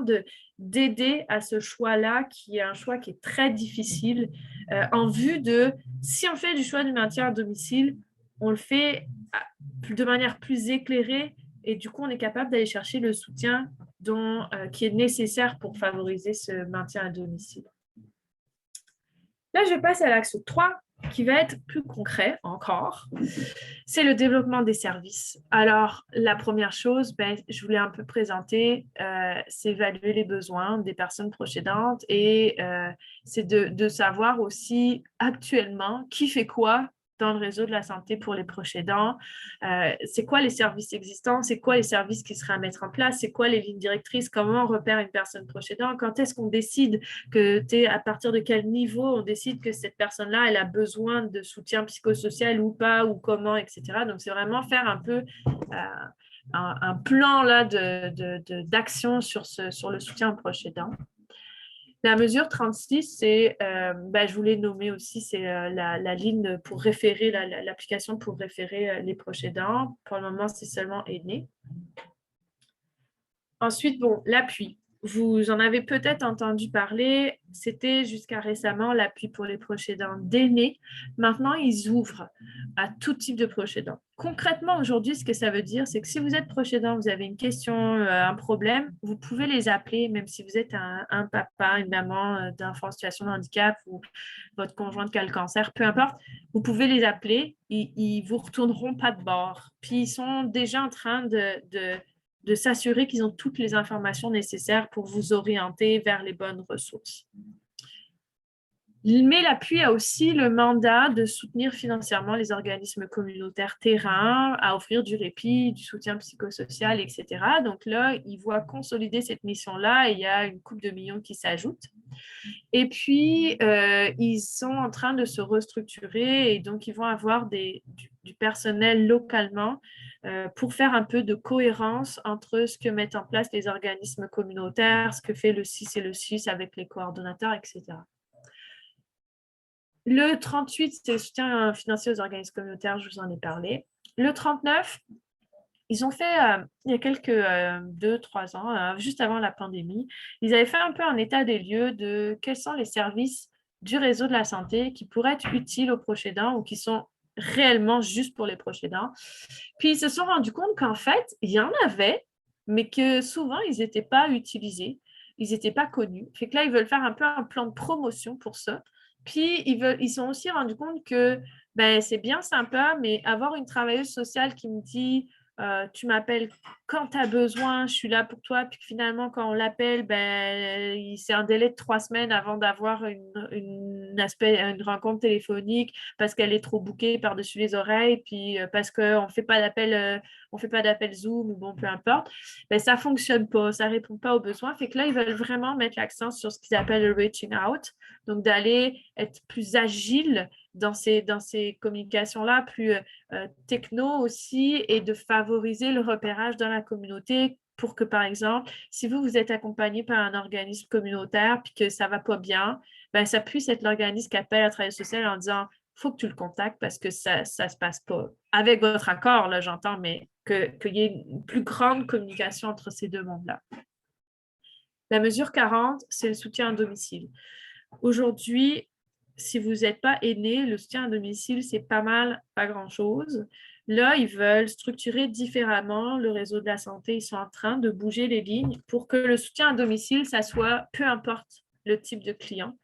d'aider à ce choix-là, qui est un choix qui est très difficile, en vue de, si on fait du choix du maintien à domicile, on le fait de manière plus éclairée et du coup, on est capable d'aller chercher le soutien qui est nécessaire pour favoriser ce maintien à domicile. Là, je passe à l'axe 3 qui va être plus concret encore. C'est le développement des services. Alors, la première chose, je voulais un peu présenter, c'est évaluer les besoins des personnes proches aidantes et c'est de savoir aussi actuellement qui fait quoi dans le réseau de la santé pour les proches aidants. C'est quoi les services existants? C'est quoi les services qui seraient à mettre en place? C'est quoi les lignes directrices? Comment on repère une personne proche aidante? Quand est-ce qu'on décide à partir de quel niveau on décide que cette personne-là, elle a besoin de soutien psychosocial ou pas, ou comment, etc. Donc, c'est vraiment faire un peu un plan là d'action sur le soutien aux proches aidants. La mesure 36, je voulais nommer aussi, c'est la ligne pour référer, l'application pour référer les proches aidants. Pour le moment, c'est seulement aînés. Ensuite, l'appui. Vous en avez peut-être entendu parler, c'était jusqu'à récemment l'appui pour les proches aidants d'aînés. Maintenant, ils ouvrent à tout type de proches aidants. Concrètement, aujourd'hui, ce que ça veut dire, c'est que si vous êtes proche aidant, vous avez une question, un problème, vous pouvez les appeler, même si vous êtes un papa, une maman d'enfant en situation de handicap ou votre conjoint qui a le cancer, peu importe, vous pouvez les appeler, ils ne vous retourneront pas de bord. Puis, ils sont déjà en train de s'assurer qu'ils ont toutes les informations nécessaires pour vous orienter vers les bonnes ressources. Mais l'appui a aussi le mandat de soutenir financièrement les organismes communautaires terrain, à offrir du répit, du soutien psychosocial, etc. Donc là, ils voient consolider cette mission-là et il y a une couple de millions qui s'ajoutent. Et puis, ils sont en train de se restructurer et donc ils vont avoir du personnel localement pour faire un peu de cohérence entre ce que mettent en place les organismes communautaires, ce que fait le CIS et le SUS avec les coordonnateurs, etc. Le 38, c'est le soutien financier aux organismes communautaires, je vous en ai parlé. Le 39, ils ont fait, il y a quelques 2-3 ans, juste avant la pandémie, ils avaient fait un peu un état des lieux de quels sont les services du réseau de la santé qui pourraient être utiles aux proches aidants ou qui sont réellement juste pour les proches aidants. Puis ils se sont rendus compte qu'en fait, il y en avait, mais que souvent, ils n'étaient pas utilisés, ils n'étaient pas connus. Fait que là, ils veulent faire un peu un plan de promotion pour ça. Puis, ils sont aussi rendus compte que c'est bien sympa, mais avoir une travailleuse sociale qui me dit tu m'appelles quand tu as besoin, je suis là pour toi. Puis finalement, quand on l'appelle, c'est un délai de 3 semaines avant d'avoir une rencontre téléphonique parce qu'elle est trop bouquée par-dessus les oreilles, puis parce qu'on ne fait pas d'appel Zoom, ou bon, peu importe. Ça ne fonctionne pas, ça ne répond pas aux besoins. Fait que là, ils veulent vraiment mettre l'accent sur ce qu'ils appellent le reaching out, donc d'aller être plus agile dans ces communications-là, plus techno aussi, et de favoriser le repérage dans la communauté pour que, par exemple, si vous êtes accompagné par un organisme communautaire puis que ça ne va pas bien, ça puisse être l'organisme qui appelle la travailleuse sociale en disant il faut que tu le contactes parce que ça ne se passe pas. Avec votre accord, là, j'entends, mais qu'il y ait une plus grande communication entre ces deux mondes-là. La mesure 40, c'est le soutien à domicile. Aujourd'hui, si vous n'êtes pas aîné, le soutien à domicile, c'est pas mal, pas grand-chose. Là, ils veulent structurer différemment le réseau de la santé. Ils sont en train de bouger les lignes pour que le soutien à domicile, ça soit peu importe le type de client.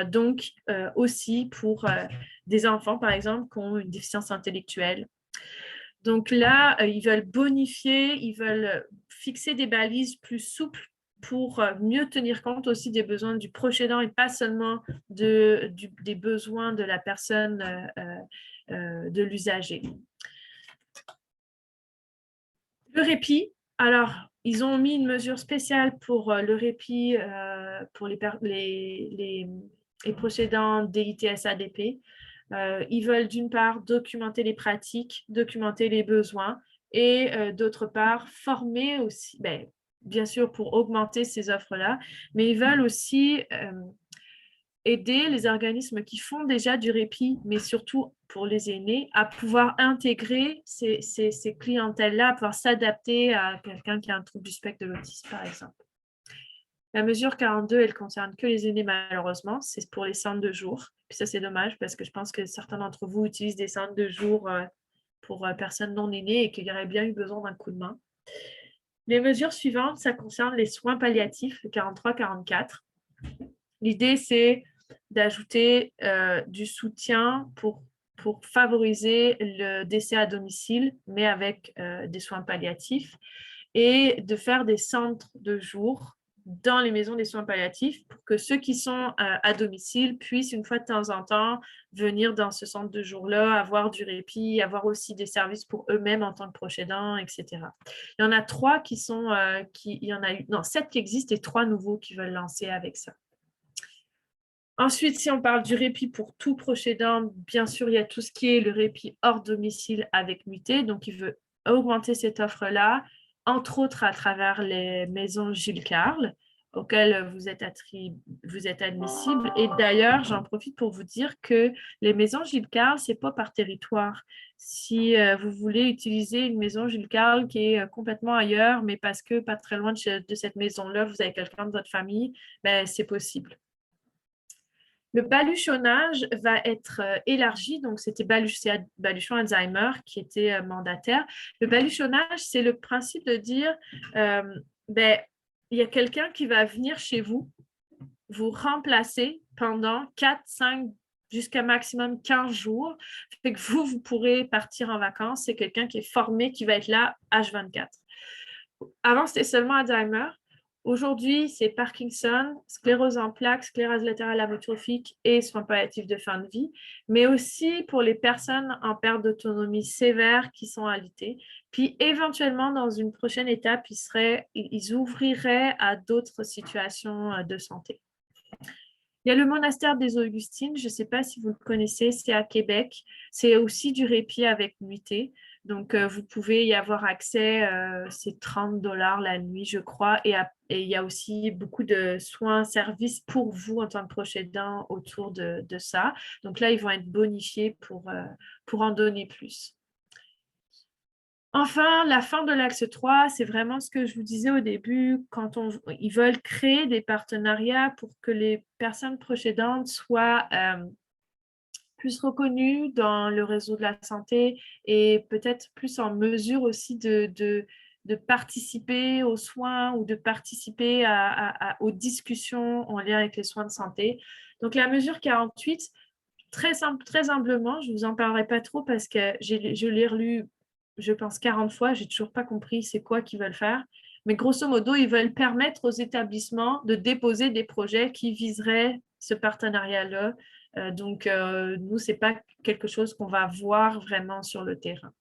Donc, aussi pour des enfants, par exemple, qui ont une déficience intellectuelle. Donc là, ils veulent bonifier, ils veulent fixer des balises plus souples pour mieux tenir compte aussi des besoins du proche aidant et pas seulement des besoins de la personne, de l'usager. Le répit, alors, ils ont mis une mesure spéciale pour le répit pour les proches aidants DITS-ADP. Ils veulent d'une part documenter les pratiques, documenter les besoins et d'autre part former aussi, bien sûr pour augmenter ces offres-là, mais ils veulent aussi aider les organismes qui font déjà du répit, mais surtout pour les aînés, à pouvoir intégrer ces clientèles-là, à pouvoir s'adapter à quelqu'un qui a un trouble du spectre de l'autisme, par exemple. La mesure 42, elle concerne que les aînés, malheureusement. C'est pour les centres de jour. Puis ça, c'est dommage parce que je pense que certains d'entre vous utilisent des centres de jour pour personnes non aînées et qu'il y aurait bien eu besoin d'un coup de main. Les mesures suivantes, ça concerne les soins palliatifs, le 43-44. L'idée, c'est d'ajouter du soutien pour favoriser le décès à domicile, mais avec des soins palliatifs, et de faire des centres de jour dans les maisons des soins palliatifs pour que ceux qui sont à domicile puissent, une fois de temps en temps, venir dans ce centre de jour-là, avoir du répit, avoir aussi des services pour eux-mêmes en tant que proches aidants, etc. Il y en a 3 qui sont, il y en a eu, non, 7 qui existent et 3 nouveaux qui veulent lancer avec ça. Ensuite, si on parle du répit pour tout proche aidant, bien sûr, il y a tout ce qui est le répit hors domicile avec Muté. Donc, il veut augmenter cette offre-là, entre autres à travers les maisons Gilles Carle, auxquelles vous êtes admissible. Et d'ailleurs, j'en profite pour vous dire que les maisons Gilles Carle, ce n'est pas par territoire. Si vous voulez utiliser une maison Gilles Carle qui est complètement ailleurs, mais parce que pas très loin de cette maison-là, vous avez quelqu'un de votre famille, c'est possible. Le baluchonnage va être élargi, donc c'était Baluchon Alzheimer qui était mandataire. Le baluchonnage, c'est le principe de dire, il y a quelqu'un qui va venir chez vous, vous remplacer pendant 4, 5, jusqu'à maximum 15 jours. Fait que vous pourrez partir en vacances. C'est quelqu'un qui est formé, qui va être là H24. Avant, c'était seulement Alzheimer. Aujourd'hui, c'est Parkinson, sclérose en plaques, sclérose latérale amyotrophique et soins palliatifs de fin de vie, mais aussi pour les personnes en perte d'autonomie sévère qui sont alitées. Puis éventuellement, dans une prochaine étape, ils ouvriraient à d'autres situations de santé. Il y a le monastère des Augustines, je ne sais pas si vous le connaissez, c'est à Québec. C'est aussi du répit avec nuitée. Donc, vous pouvez y avoir accès, c'est 30 $ la nuit, je crois. Et il y a aussi beaucoup de soins, services pour vous en tant que proche aidant autour de ça. Donc là, ils vont être bonifiés pour en donner plus. Enfin, la fin de l'axe 3, c'est vraiment ce que je vous disais au début, quand ils veulent créer des partenariats pour que les personnes proches aidantes soient plus reconnues dans le réseau de la santé et peut-être plus en mesure aussi de participer aux soins ou de participer aux discussions en lien avec les soins de santé. Donc, la mesure 48, très simple, très humblement, je ne vous en parlerai pas trop parce que je l'ai relu, je pense, 40 fois, je n'ai toujours pas compris c'est quoi qu'ils veulent faire. Mais grosso modo, ils veulent permettre aux établissements de déposer des projets qui viseraient ce partenariat-là. Donc, nous, ce n'est pas quelque chose qu'on va voir vraiment sur le terrain.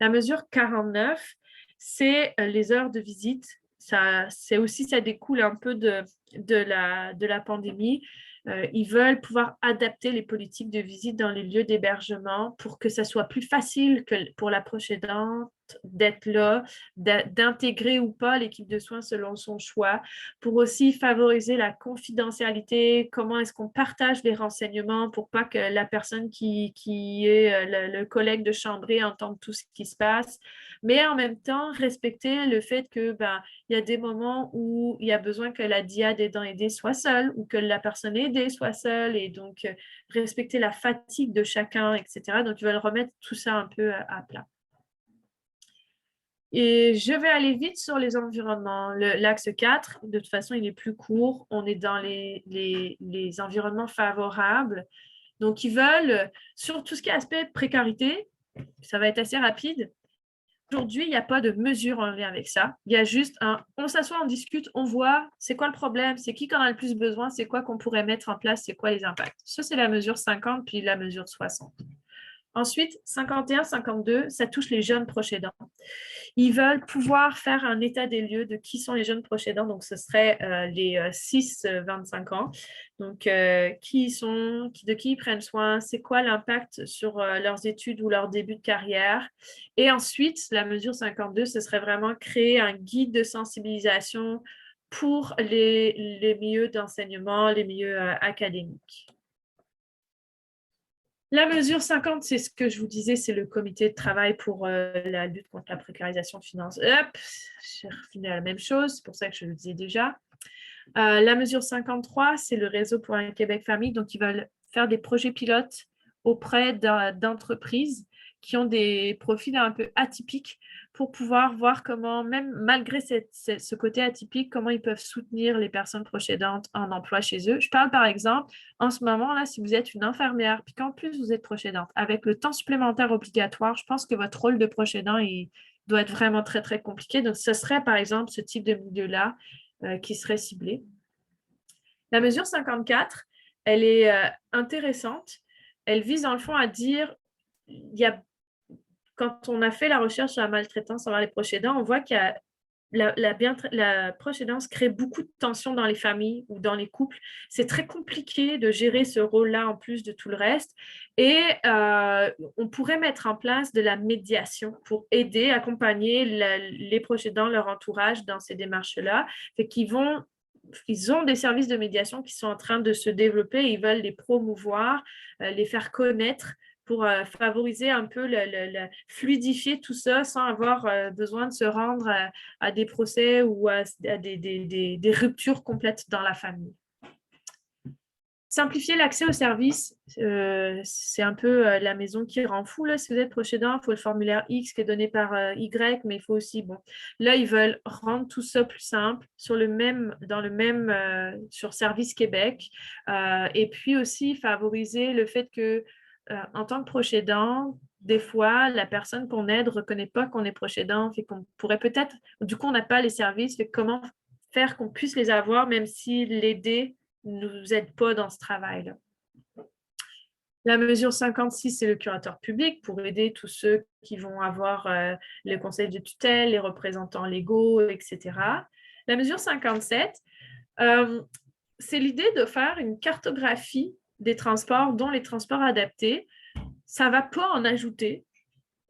La mesure 49, c'est les heures de visite. Ça découle un peu de la pandémie. Ils veulent pouvoir adapter les politiques de visite dans les lieux d'hébergement pour que ça soit plus facile que pour la proche aidante d'être là, d'intégrer ou pas l'équipe de soins selon son choix, pour aussi favoriser la confidentialité, comment est-ce qu'on partage les renseignements pour pas que la personne qui est le collègue de chambrée entende tout ce qui se passe, mais en même temps respecter le fait que il y a des moments où il y a besoin que la diade aidant soit seule ou que la personne aidée soit seule et donc respecter la fatigue de chacun, etc. Donc, ils veulent remettre tout ça un peu à plat. Et je vais aller vite sur les environnements. L'axe 4, de toute façon, il est plus court. On est dans les environnements favorables. Donc, ils veulent, sur tout ce qui est aspect précarité, ça va être assez rapide. Aujourd'hui, il n'y a pas de mesure en lien avec ça. Il y a juste on s'assoit, on discute, on voit c'est quoi le problème, c'est qui en a le plus besoin, c'est quoi qu'on pourrait mettre en place, c'est quoi les impacts. Ça, c'est la mesure 50, puis la mesure 60. Ensuite, 51-52, ça touche les jeunes proches aidants. Ils veulent pouvoir faire un état des lieux de qui sont les jeunes proches aidants. Donc, ce serait les 6-25 ans. Donc, qui ils sont, de qui ils prennent soin, c'est quoi l'impact sur leurs études ou leur début de carrière. Et ensuite, la mesure 52, ce serait vraiment créer un guide de sensibilisation pour les milieux d'enseignement, les milieux académiques. La mesure 50, c'est ce que je vous disais, c'est le comité de travail pour la lutte contre la précarisation financière. Hop, j'ai refini la même chose, c'est pour ça que je le disais déjà. La mesure 53, c'est le réseau pour un Québec famille. Donc, ils veulent faire des projets pilotes auprès d'entreprises qui ont des profils un peu atypiques pour pouvoir voir comment, même malgré ce côté atypique, comment ils peuvent soutenir les personnes proches aidantes en emploi chez eux. Je parle par exemple, en ce moment, là, si vous êtes une infirmière, puis qu'en plus vous êtes proche aidante, avec le temps supplémentaire obligatoire, je pense que votre rôle de proche aidant doit être vraiment très, très compliqué. Donc, ce serait par exemple ce type de milieu-là qui serait ciblé. La mesure 54, elle est intéressante. Elle vise dans le fond à dire, quand on a fait la recherche sur la maltraitance envers les proches aidants, on voit qu'il y a la proche aidance crée beaucoup de tensions dans les familles ou dans les couples. C'est très compliqué de gérer ce rôle-là en plus de tout le reste. Et on pourrait mettre en place de la médiation pour aider, accompagner les proches aidants, leur entourage dans ces démarches-là. Ils ont des services de médiation qui sont en train de se développer. Ils veulent les promouvoir, les faire connaître pour favoriser un peu, fluidifier tout ça sans avoir besoin de se rendre à des procès ou à des ruptures complètes dans la famille. Simplifier l'accès aux services, c'est un peu la maison qui rend fou. Là. Si vous êtes proche aidant, il faut le formulaire X qui est donné par Y, mais il faut aussi, là, ils veulent rendre tout ça plus simple sur sur Service Québec. Et puis aussi favoriser le fait que, en tant que proche aidant, des fois, la personne qu'on aide ne reconnaît pas qu'on est proche aidant, fait qu'on pourrait peut-être, du coup, on n'a pas les services, fait comment faire qu'on puisse les avoir, même si l'aider ne nous aide pas dans ce travail-là. La mesure 56, c'est le curateur public pour aider tous ceux qui vont avoir les conseils de tutelle, les représentants légaux, etc. La mesure 57, c'est l'idée de faire une cartographie des transports, dont les transports adaptés. Ça ne va pas en ajouter,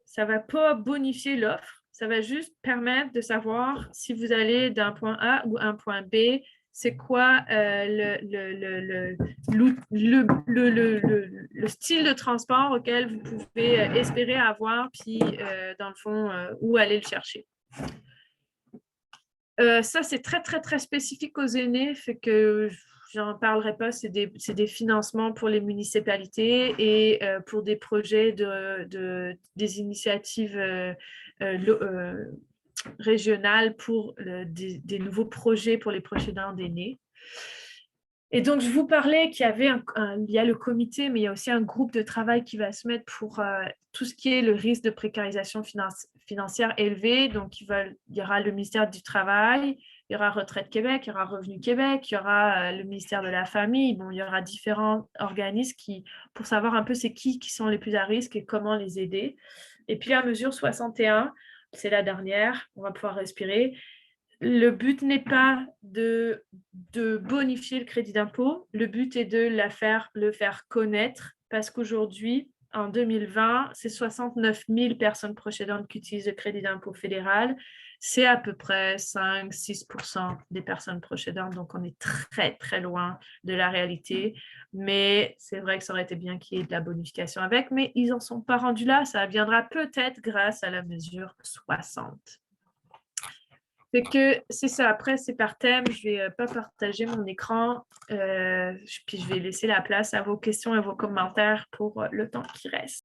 ça ne va pas bonifier l'offre, ça va juste permettre de savoir si vous allez d'un point A ou un point B, c'est quoi le style de transport auquel vous pouvez espérer avoir, puis dans le fond, où aller le chercher. Ça, c'est très, très, très spécifique aux aînés, fait que j'en parlerai pas, c'est des financements pour les municipalités et pour des projets des initiatives régionales pour des nouveaux projets pour les proches aidants d'aînés. Et donc, je vous parlais qu'il y avait il y a le comité, mais il y a aussi un groupe de travail qui va se mettre pour tout ce qui est le risque de précarisation financière élevé. Donc, il y aura le ministère du Travail, il y aura Retraite Québec, il y aura Revenu Québec, il y aura le ministère de la Famille. Il y aura différents organismes pour savoir un peu c'est qui sont les plus à risque et comment les aider. Et puis, la mesure 61, c'est la dernière, on va pouvoir respirer. Le but n'est pas de bonifier le crédit d'impôt, le but est de le faire connaître parce qu'aujourd'hui, en 2020, c'est 69 000 personnes proches aidantes qui utilisent le crédit d'impôt fédéral. C'est à peu près 5-6% des personnes proches aidantes, donc on est très, très loin de la réalité. Mais c'est vrai que ça aurait été bien qu'il y ait de la bonification avec, mais ils n'en sont pas rendus là. Ça viendra peut-être grâce à la mesure 60. Fait que c'est ça. Après, c'est par thème. Je ne vais pas partager mon écran. Puis je vais laisser la place à vos questions et vos commentaires pour le temps qui reste.